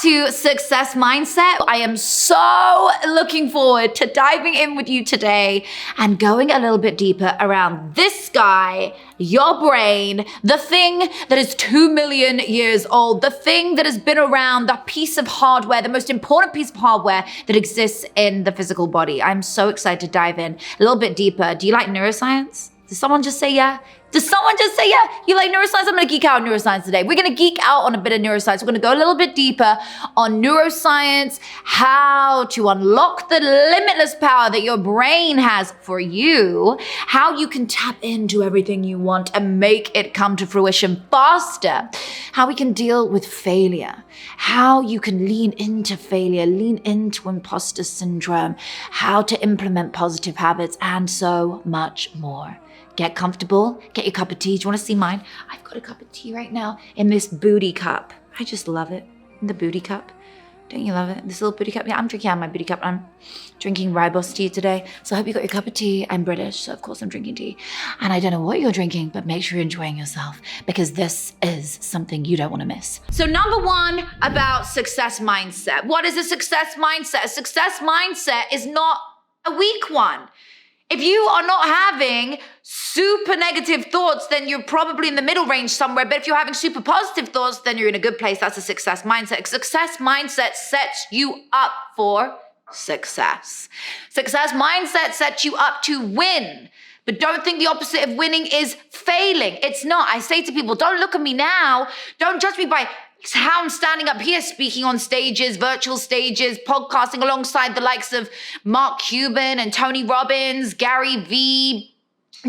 to Success Mindset. I am so looking forward to diving in with you today and going a little bit deeper around this guy, your brain, the thing that is 2 million years old, the thing that has been around, the piece of hardware, the most important piece of hardware that exists in the physical body. I'm so excited to dive in a little bit deeper. Do you like neuroscience? Did someone just say yeah? Does someone just say, yeah, you like neuroscience? I'm gonna geek out on neuroscience today. We're gonna geek out on a bit of neuroscience. We're gonna go a little bit deeper on neuroscience, how to unlock the limitless power that your brain has for you, how you can tap into everything you want and make it come to fruition faster, how we can deal with failure, how you can lean into failure, lean into imposter syndrome, how to implement positive habits, and so much more. Get comfortable, get your cup of tea. Do you want to see mine? I've got a cup of tea right now in this booty cup. I just love it. The booty cup. Don't you love it? This little booty cup. Yeah, I'm drinking out of my booty cup. I'm drinking rooibos tea today. So I hope you got your cup of tea. I'm British, so of course I'm drinking tea. And I don't know what you're drinking, but make sure you're enjoying yourself because this is something you don't want to miss. So number one about success mindset. What is a success mindset? A success mindset is not a weak one. If you are not having super negative thoughts, then you're probably in the middle range somewhere. But if you're having super positive thoughts, then you're in a good place. That's a success mindset. A success mindset sets you up for success. Success mindset sets you up to win. But don't think the opposite of winning is failing. It's not. I say to people, don't look at me now. Don't judge me by how I'm standing up here speaking on stages, virtual stages, podcasting alongside the likes of Mark Cuban and Tony Robbins, Gary Vee,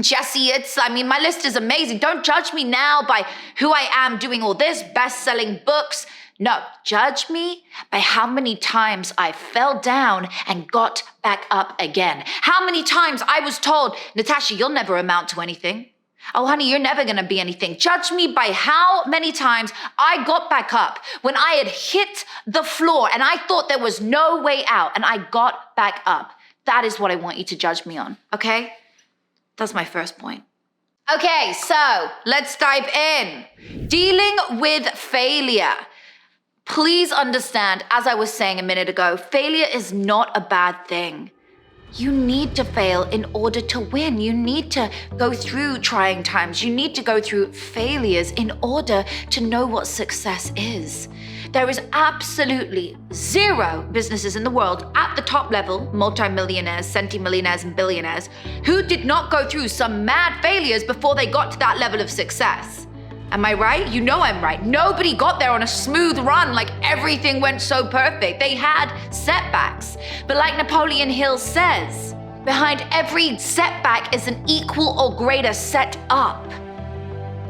Jesse Itz. I mean, my list is amazing. Don't judge me now by who I am doing all this, best-selling books. No, judge me by how many times I fell down and got back up again. How many times I was told, Natasha, you'll never amount to anything. Oh, honey, you're never gonna be anything. Judge me by how many times I got back up when I had hit the floor and I thought there was no way out and I got back up. That is what I want you to judge me on, okay? That's my first point. Okay, so let's dive in. Dealing with failure. Please understand, as I was saying a minute ago, failure is not a bad thing. You need to fail in order to win. You need to go through trying times. You need to go through failures in order to know what success is. There is absolutely zero businesses in the world at the top level, multimillionaires, centimillionaires, and billionaires, who did not go through some mad failures before they got to that level of success. Am I right? You know I'm right. Nobody got there on a smooth run like everything went so perfect. They had setbacks. But like Napoleon Hill says, behind every setback is an equal or greater setup.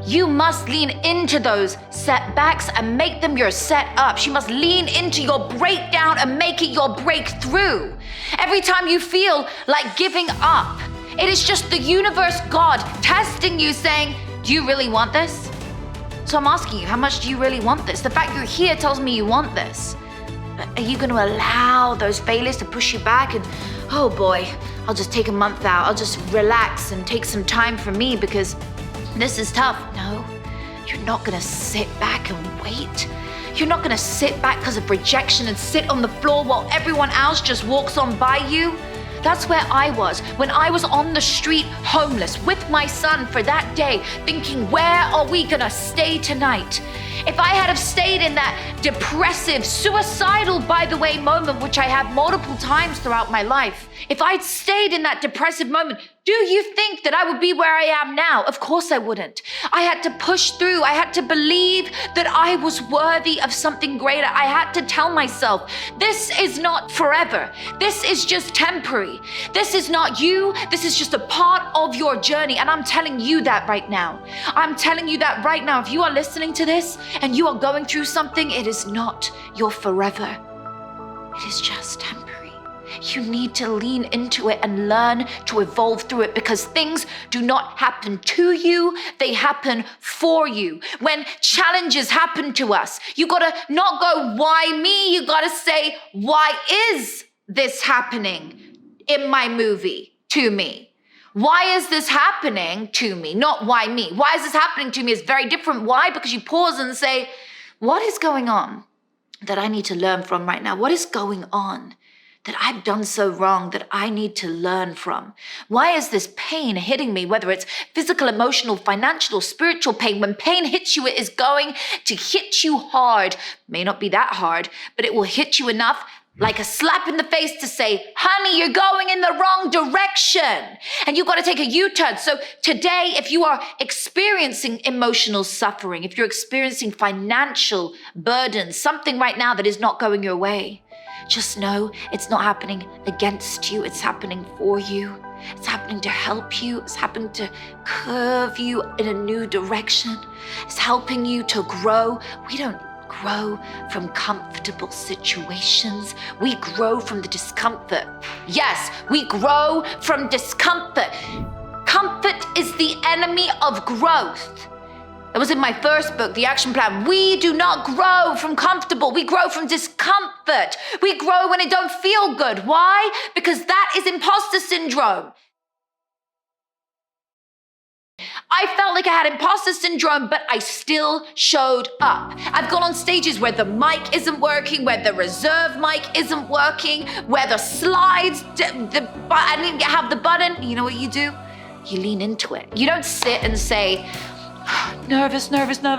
You must lean into those setbacks and make them your setups. You must lean into your breakdown and make it your breakthrough. Every time you feel like giving up, it is just the universe, God, testing you saying, do you really want this? So I'm asking you, how much do you really want this? The fact you're here tells me you want this. Are you going to allow those failures to push you back and, oh boy, I'll just take a month out. I'll just relax and take some time for me because this is tough. No, you're not going to sit back and wait. You're not going to sit back because of rejection and sit on the floor while everyone else just walks on by you. That's where I was when I was on the street homeless with my son for that day, thinking, where are we gonna stay tonight? If I had have stayed in that depressive, suicidal, by the way, moment, which I had multiple times throughout my life, if I'd stayed in that depressive moment, do you think that I would be where I am now? Of course I wouldn't. I had to push through. I had to believe that I was worthy of something greater. I had to tell myself, this is not forever. This is just temporary. This is not you. This is just a part of your journey. And I'm telling you that right now. I'm telling you that right now. If you are listening to this and you are going through something, it is not your forever. It is just temporary. You need to lean into it and learn to evolve through it because things do not happen to you, they happen for you. When challenges happen to us, you gotta not go, why me? You gotta say, why is this happening in my movie to me? Why is this happening to me? Not why me. Why is this happening to me is very different. Why? Because you pause and say, what is going on? that I need to learn from right now? What is going on that I've done so wrong that I need to learn from? Why is this pain hitting me, whether it's physical, emotional, financial, or spiritual pain? When pain hits you, it is going to hit you hard. May not be that hard, but it will hit you enough like a slap in the face to say, honey, you're going in the wrong direction. And you've got to take a U-turn. So today, if you are experiencing emotional suffering, if you're experiencing financial burdens, something right now that is not going your way, just know it's not happening against you. It's happening for you. It's happening to help you. It's happening to curve you in a new direction. It's helping you to grow. We don't grow from comfortable situations. We grow from the discomfort. Yes, we grow from discomfort. Comfort is the enemy of growth. That was in my first book, The Action Plan. We do not grow from comfortable. We grow from discomfort. We grow when it don't feel good. Why? Because that is imposter syndrome. I felt like I had imposter syndrome, but I still showed up. I've gone on stages where the mic isn't working, where the reserve mic isn't working, where the slides, I didn't have the button. You know what you do? You lean into it. You don't sit and say, nervous,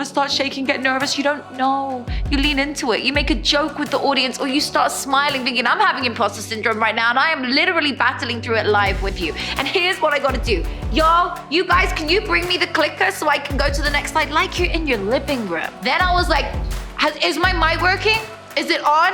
start shaking, get nervous. You don't know. You lean into it. You make a joke with the audience, or you start smiling thinking, I'm having imposter syndrome right now and I am literally battling through it live with you. And here's what I gotta do. Y'all, you guys, can you bring me the clicker so I can go to the next slide like you're in your living room? Then I was like, is my mic working? Is it on?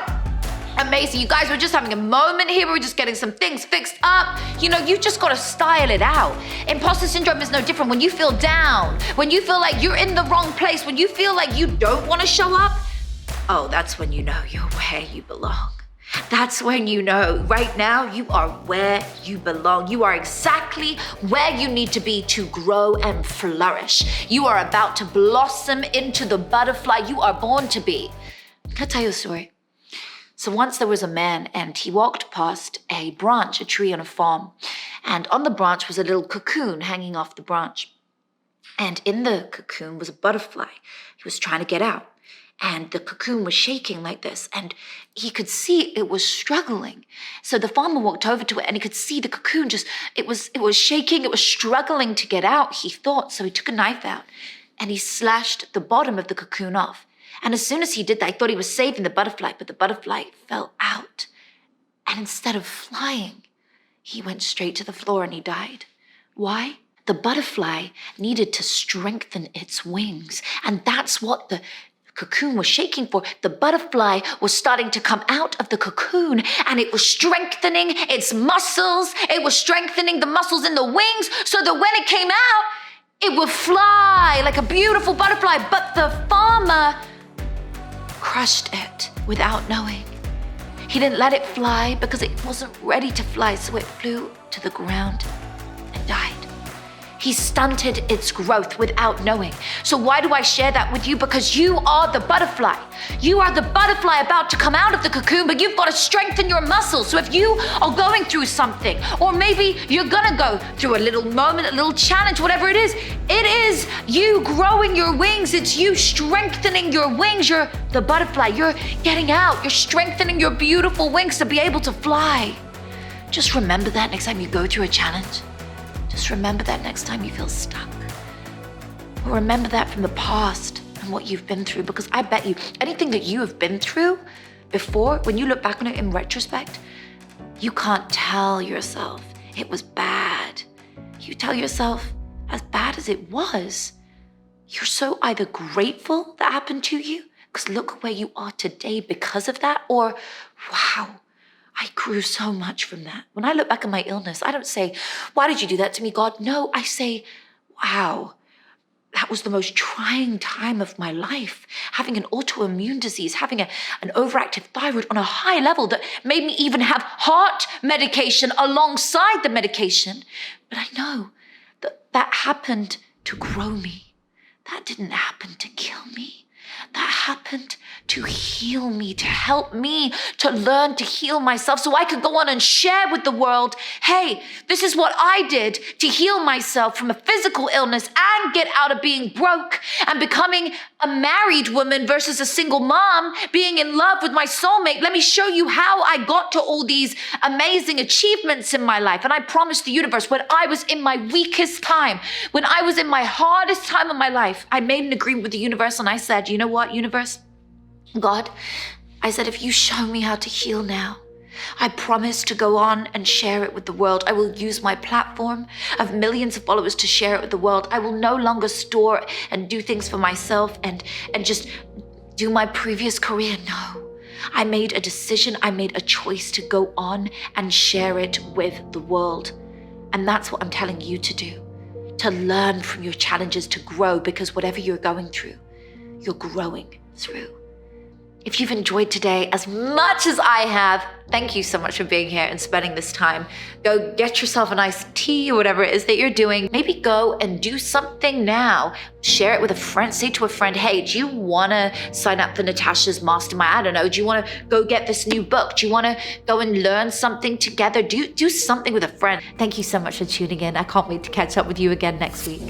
Amazing. You guys, we're just having a moment here. We're just getting some things fixed up. You know, you just got to style it out. Imposter syndrome is no different. When you feel down, when you feel like you're in the wrong place, when you feel like you don't want to show up, oh, that's when you know you're where you belong. That's when you know right now you are where you belong. You are exactly where you need to be to grow and flourish. You are about to blossom into the butterfly you are born to be. Can I tell you a story? So once there was a man and he walked past a branch, a tree on a farm. And on the branch was a little cocoon hanging off the branch. And in the cocoon was a butterfly. He was trying to get out. And the cocoon was shaking like this. And he could see it was struggling. So the farmer walked over to it and he could see the cocoon it was shaking. It was struggling to get out, he thought. So he took a knife out and he slashed the bottom of the cocoon off. And as soon as he did that, I thought he was saving the butterfly, but the butterfly fell out. And instead of flying, he went straight to the floor and he died. Why? The butterfly needed to strengthen its wings. And that's what the cocoon was shaking for. The butterfly was starting to come out of the cocoon and it was strengthening its muscles. It was strengthening the muscles in the wings so that when it came out, it would fly like a beautiful butterfly. But the farmer crushed it without knowing. He didn't let it fly because it wasn't ready to fly, so it flew to the ground and died. He stunted its growth without knowing. So why do I share that with you? Because you are the butterfly. You are the butterfly about to come out of the cocoon, but you've got to strengthen your muscles. So if you are going through something, or maybe you're gonna go through a little moment, a little challenge, whatever it is you growing your wings. It's you strengthening your wings. You're the butterfly. You're getting out. You're strengthening your beautiful wings to be able to fly. Just remember that next time you go through a challenge. Just remember that next time you feel stuck. Or remember that from the past and what you've been through, because I bet you anything that you have been through before, when you look back on it in retrospect, you can't tell yourself it was bad. You tell yourself, as bad as it was, you're so either grateful that happened to you, because look where you are today because of that, or wow, I grew so much from that. When I look back at my illness, I don't say, why did you do that to me, God? No, I say, wow, that was the most trying time of my life. Having an autoimmune disease, having an overactive thyroid on a high level that made me even have heart medication alongside the medication. But I know that happened to grow me. That didn't happen to kill me. That happened to heal me, to help me to learn to heal myself so I could go on and share with the world, hey, this is what I did to heal myself from a physical illness and get out of being broke and becoming a married woman versus a single mom being in love with my soulmate. Let me show you how I got to all these amazing achievements in my life. And I promised the universe, when I was in my weakest time, when I was in my hardest time of my life, I made an agreement with the universe and I said, you know what, universe, God, I said, if you show me how to heal now, I promise to go on and share it with the world. I will use my platform of millions of followers to share it with the world. I will no longer store and do things for myself and just do my previous career. No, I made a decision. I made a choice to go on and share it with the world. And that's what I'm telling you to do, to learn from your challenges, to grow, because whatever you're going through, you're growing through. If you've enjoyed today as much as I have, thank you so much for being here and spending this time. Go get yourself a nice tea or whatever it is that you're doing. Maybe go and do something now. Share it with a friend. Say to a friend, hey, do you want to sign up for Natasha's mastermind? I don't know. Do you want to go get this new book? Do you want to go and learn something together? Do something with a friend. Thank you so much for tuning in. I can't wait to catch up with you again next week.